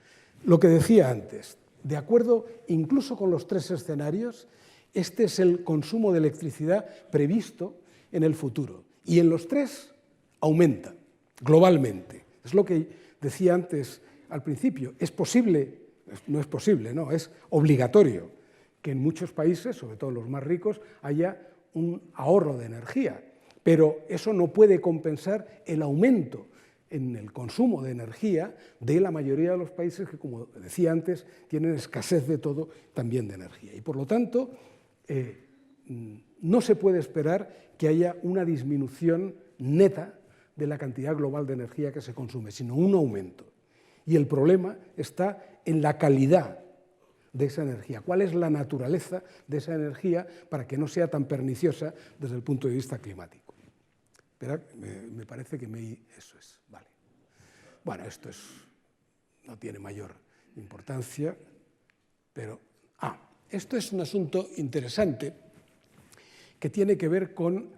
Lo que decía antes, de acuerdo incluso con los tres escenarios, este es el consumo de electricidad previsto en el futuro. Y en los tres aumenta globalmente. Es lo que decía antes al principio. Es posible, no es posible, no, es obligatorio que en muchos países, sobre todo los más ricos, haya un ahorro de energía. Pero eso no puede compensar el aumento en el consumo de energía de la mayoría de los países que, como decía antes, tienen escasez de todo, también de energía. Y por lo tanto, no se puede esperar que haya una disminución neta de la cantidad global de energía que se consume, sino un aumento. Y el problema está en la calidad de esa energía. ¿Cuál es la naturaleza de esa energía para que no sea tan perniciosa desde el punto de vista climático? Esperad, me parece que eso es. Vale. Bueno, no tiene mayor importancia, pero... esto es un asunto interesante que tiene que ver con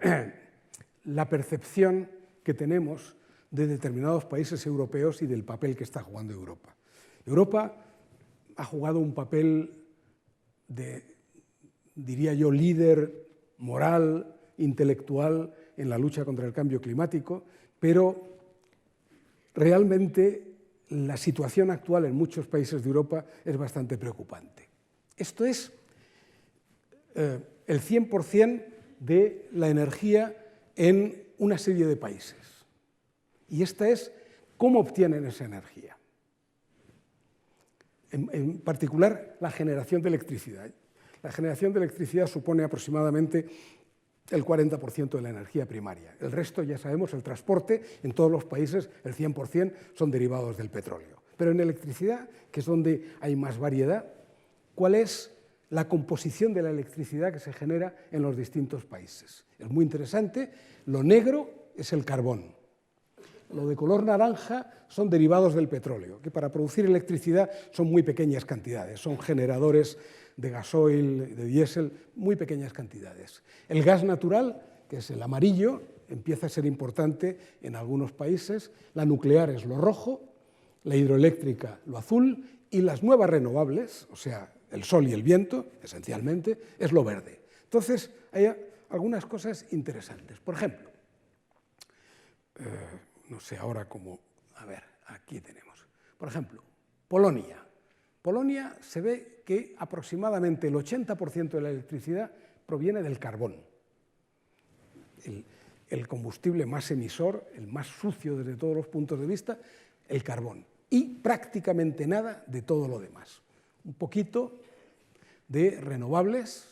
la percepción que tenemos de determinados países europeos y del papel que está jugando Europa. Europa ha jugado un papel de, diría yo, líder moral, intelectual en la lucha contra el cambio climático, pero realmente la situación actual en muchos países de Europa es bastante preocupante. Esto es el 100% de la energía en una serie de países. Y esta es cómo obtienen esa energía. En particular, la generación de electricidad. La generación de electricidad supone aproximadamente el 40% de la energía primaria. El resto, ya sabemos, el transporte, en todos los países el 100% son derivados del petróleo. Pero en electricidad, que es donde hay más variedad, ¿cuál es la composición de la electricidad que se genera en los distintos países? Es muy interesante. Lo negro es el carbón. Lo de color naranja son derivados del petróleo, que para producir electricidad son muy pequeñas cantidades, son generadores de gasoil, de diésel, muy pequeñas cantidades. El gas natural, que es el amarillo, empieza a ser importante en algunos países, la nuclear es lo rojo, la hidroeléctrica lo azul, y las nuevas renovables, o sea, el sol y el viento, esencialmente, es lo verde. Entonces, hay algunas cosas interesantes. Por ejemplo, no sé ahora cómo... A ver, aquí tenemos. Por ejemplo, Polonia. Polonia se ve que aproximadamente el 80% de la electricidad proviene del carbón. El combustible más emisor, el más sucio desde todos los puntos de vista, el carbón. Y prácticamente nada de todo lo demás. Un poquito de renovables,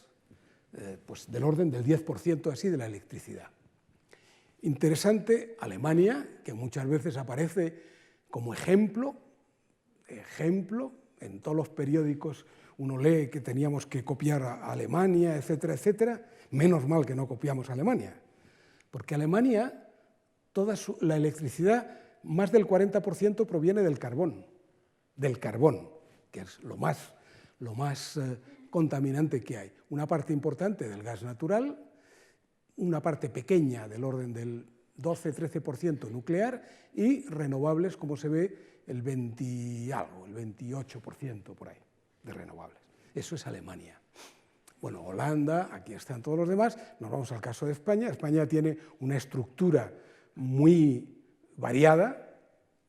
pues del orden del 10% así de la electricidad. Interesante, Alemania, que muchas veces aparece como ejemplo, en todos los periódicos uno lee que teníamos que copiar a Alemania, etcétera, etcétera. Menos mal que no copiamos a Alemania, porque Alemania, la electricidad, más del 40% proviene del carbón, que es lo más contaminante que hay. Una parte importante del gas natural, una parte pequeña del orden del 12-13% nuclear y renovables, como se ve, el 20 y algo, el 28% por ahí de renovables. Eso es Alemania. Bueno, Holanda, aquí están todos los demás. Nos vamos al caso de España. España tiene una estructura muy variada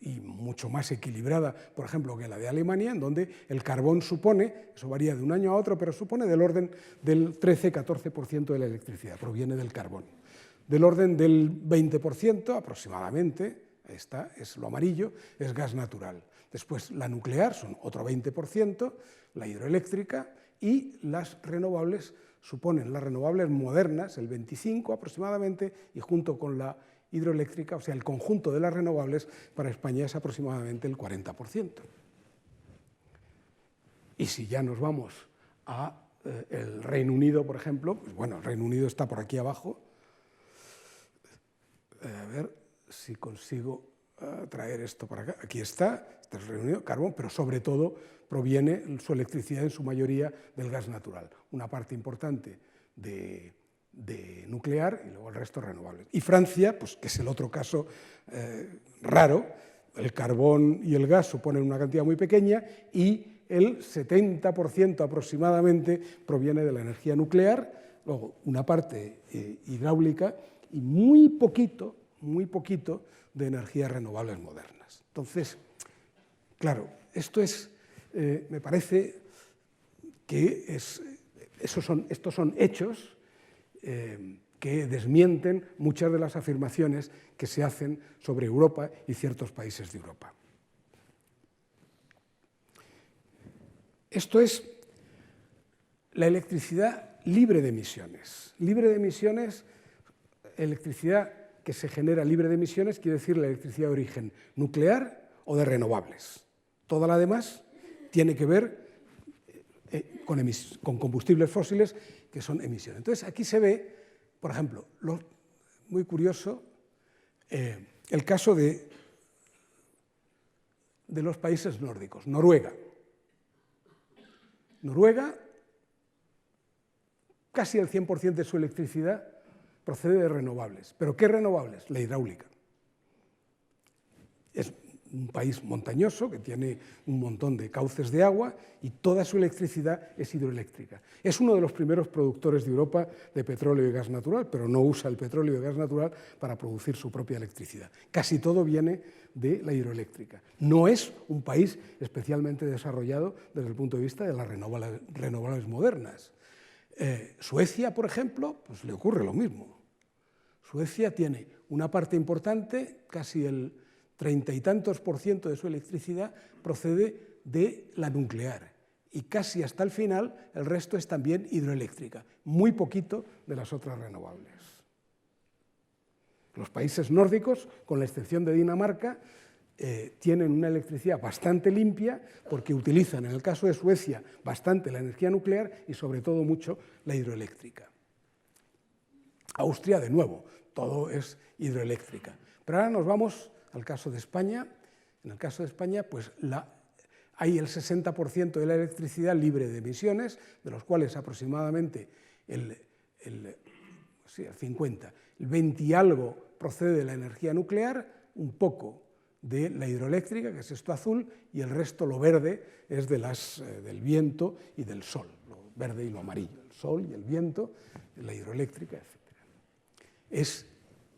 y mucho más equilibrada, por ejemplo, que la de Alemania, en donde el carbón supone, eso varía de un año a otro, pero supone del orden del 13-14% de la electricidad, proviene del carbón. Del orden del 20% aproximadamente, esta es lo amarillo, es gas natural. Después la nuclear son otro 20%, la hidroeléctrica, y las renovables suponen, las renovables modernas, el 25% aproximadamente, y junto con la hidroeléctrica, o sea, el conjunto de las renovables para España es aproximadamente el 40%. Y si ya nos vamos al Reino Unido, por ejemplo, pues bueno, el Reino Unido está por aquí abajo. A ver si consigo traer esto para acá. Aquí está, este es el Reino Unido, carbón, pero sobre todo proviene su electricidad en su mayoría del gas natural. Una parte importante de nuclear y luego el resto renovables. Y Francia, pues, que es el otro caso raro, el carbón y el gas suponen una cantidad muy pequeña y el 70% aproximadamente proviene de la energía nuclear, luego una parte hidráulica y muy poquito de energías renovables modernas. Entonces, claro, esto es, me parece que estos son hechos que desmienten muchas de las afirmaciones que se hacen sobre Europa y ciertos países de Europa. Esto es la electricidad libre de emisiones. Libre de emisiones, electricidad que se genera libre de emisiones, quiere decir la electricidad de origen nuclear o de renovables. Toda la demás tiene que ver con combustibles fósiles que son emisiones. Entonces, aquí se ve, por ejemplo, muy curioso, el caso de los países nórdicos. Noruega. Noruega, casi el 100% de su electricidad procede de renovables. ¿Pero qué renovables? La hidráulica. Es un país montañoso que tiene un montón de cauces de agua y toda su electricidad es hidroeléctrica. Es uno de los primeros productores de Europa de petróleo y gas natural, pero no usa el petróleo y gas natural para producir su propia electricidad. Casi todo viene de la hidroeléctrica. No es un país especialmente desarrollado desde el punto de vista de las renovables modernas. Suecia, por ejemplo, pues le ocurre lo mismo. Suecia tiene una parte importante, casi el 30 y tantos % de su electricidad procede de la nuclear y casi hasta el final el resto es también hidroeléctrica, muy poquito de las otras renovables. Los países nórdicos, con la excepción de Dinamarca, tienen una electricidad bastante limpia porque utilizan, en el caso de Suecia, bastante la energía nuclear y sobre todo mucho la hidroeléctrica. Austria, de nuevo, todo es hidroeléctrica. Pero ahora nos vamos al caso de España. En el caso de España, pues hay el 60% de la electricidad libre de emisiones, de los cuales aproximadamente el 50, el 20 y algo procede de la energía nuclear, un poco de la hidroeléctrica, que es esto azul, y el resto, lo verde, es del viento y del sol, lo verde y lo amarillo, el sol y el viento, la hidroeléctrica, etc.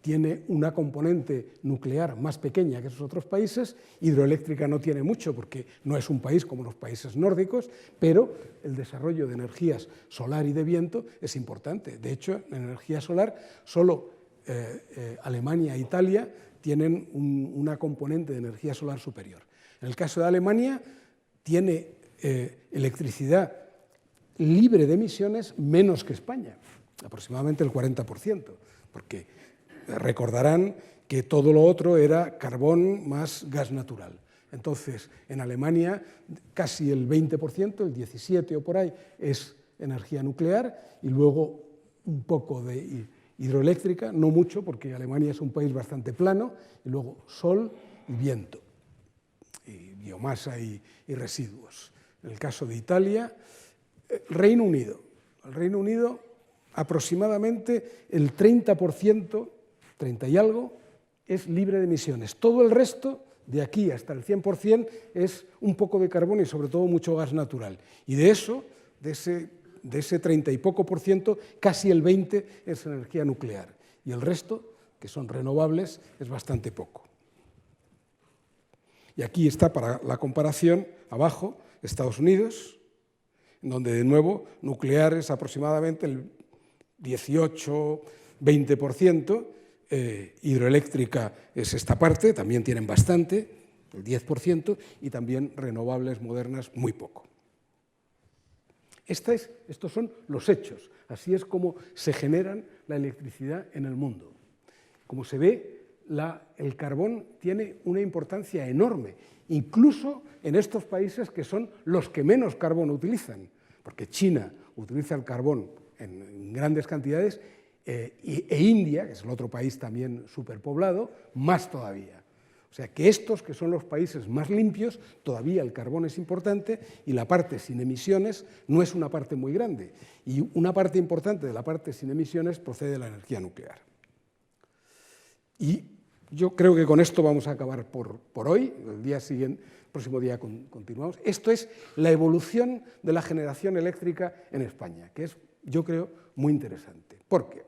Tiene una componente nuclear más pequeña que esos otros países, hidroeléctrica no tiene mucho porque no es un país como los países nórdicos, pero el desarrollo de energías solar y de viento es importante. De hecho, en energía solar solo Alemania e Italia tienen una componente de energía solar superior. En el caso de Alemania, tiene electricidad libre de emisiones menos que España, aproximadamente el 40%, porque recordarán que todo lo otro era carbón más gas natural. Entonces, en Alemania, casi el 20%, el 17% o por ahí, es energía nuclear y luego un poco de hidroeléctrica, no mucho, porque Alemania es un país bastante plano, y luego sol y viento, y biomasa y residuos. En el caso de Italia, Reino Unido. El Reino Unido, aproximadamente el 30%, 30 y algo, es libre de emisiones. Todo el resto, de aquí hasta el 100%, es un poco de carbón y sobre todo mucho gas natural. Y de eso, de ese de ese 30 y poco por ciento, casi el 20 es energía nuclear. Y el resto, que son renovables, es bastante poco. Y aquí está para la comparación, abajo, Estados Unidos, donde de nuevo nuclear es aproximadamente el 18-20%, hidroeléctrica es esta parte, también tienen bastante, el 10%, y también renovables modernas muy poco. Estos son los hechos, así es como se genera la electricidad en el mundo. Como se ve, el carbón tiene una importancia enorme, incluso en estos países que son los que menos carbón utilizan, porque China utiliza el carbón en grandes cantidades e India, que es el otro país también superpoblado, más todavía. O sea que estos, que son los países más limpios, todavía el carbón es importante y la parte sin emisiones no es una parte muy grande. Y una parte importante de la parte sin emisiones procede de la energía nuclear. Y yo creo que con esto vamos a acabar por hoy. El día siguiente, el próximo día continuamos. Esto es la evolución de la generación eléctrica en España, que es, yo creo, muy interesante. Porque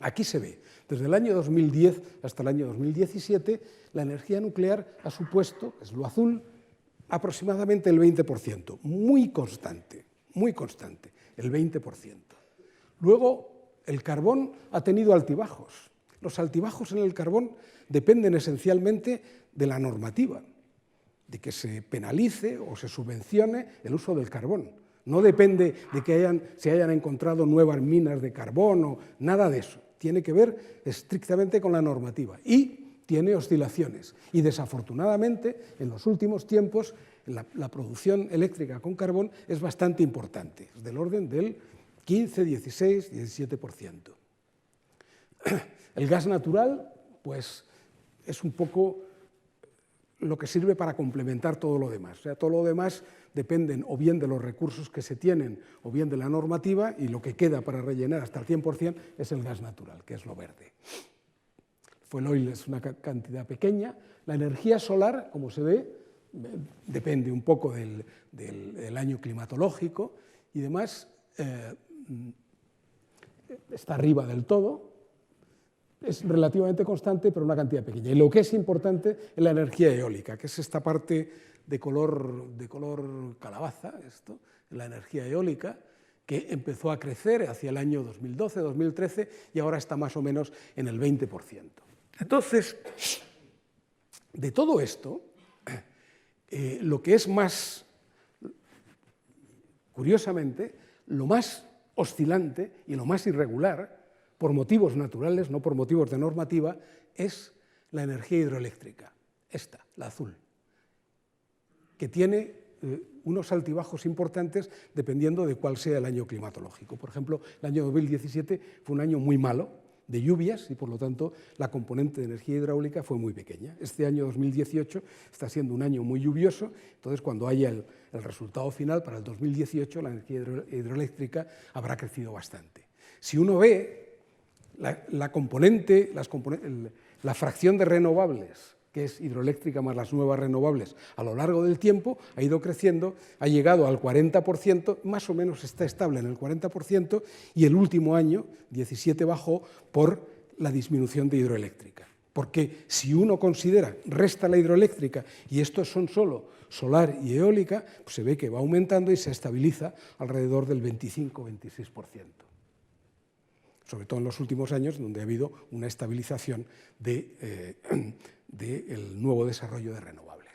aquí se ve, desde el año 2010 hasta el año 2017, la energía nuclear ha supuesto, es lo azul, aproximadamente el 20%, muy constante, el 20%. Luego, el carbón ha tenido altibajos. Los altibajos en el carbón dependen esencialmente de la normativa, de que se penalice o se subvencione el uso del carbón. No depende de que se hayan encontrado nuevas minas de carbón o nada de eso. Tiene que ver estrictamente con la normativa y tiene oscilaciones. Y desafortunadamente, en los últimos tiempos, la producción eléctrica con carbón es bastante importante, es del orden del 15, 16, 17%. El gas natural, pues, es un poco lo que sirve para complementar todo lo demás. O sea, todo lo demás dependen o bien de los recursos que se tienen o bien de la normativa, y lo que queda para rellenar hasta el 100% es el gas natural, que es lo verde. El fuel oil es una cantidad pequeña. La energía solar, como se ve, depende un poco del año climatológico y demás, está arriba del todo. Es relativamente constante, pero una cantidad pequeña. Y lo que es importante es la energía eólica, que es esta parte de color calabaza, la energía eólica, que empezó a crecer hacia el año 2012, 2013, y ahora está más o menos en el 20%. Entonces, de todo esto, lo que es más, curiosamente, lo más oscilante y lo más irregular, por motivos naturales, no por motivos de normativa, es la energía hidroeléctrica, esta, la azul, que tiene unos altibajos importantes dependiendo de cuál sea el año climatológico. Por ejemplo, el año 2017 fue un año muy malo de lluvias y, por lo tanto, la componente de energía hidráulica fue muy pequeña. Este año 2018 está siendo un año muy lluvioso, entonces cuando haya el resultado final para el 2018, la energía hidroeléctrica habrá crecido bastante. Si uno ve la fracción de renovables, que es hidroeléctrica más las nuevas renovables, a lo largo del tiempo ha ido creciendo, ha llegado al 40%, más o menos está estable en el 40%, y el último año, 17, bajó por la disminución de hidroeléctrica. Porque si uno resta la hidroeléctrica, y estos son solo solar y eólica, pues se ve que va aumentando y se estabiliza alrededor del 25-26%. Sobre todo en los últimos años, donde ha habido una estabilización del nuevo desarrollo de renovables.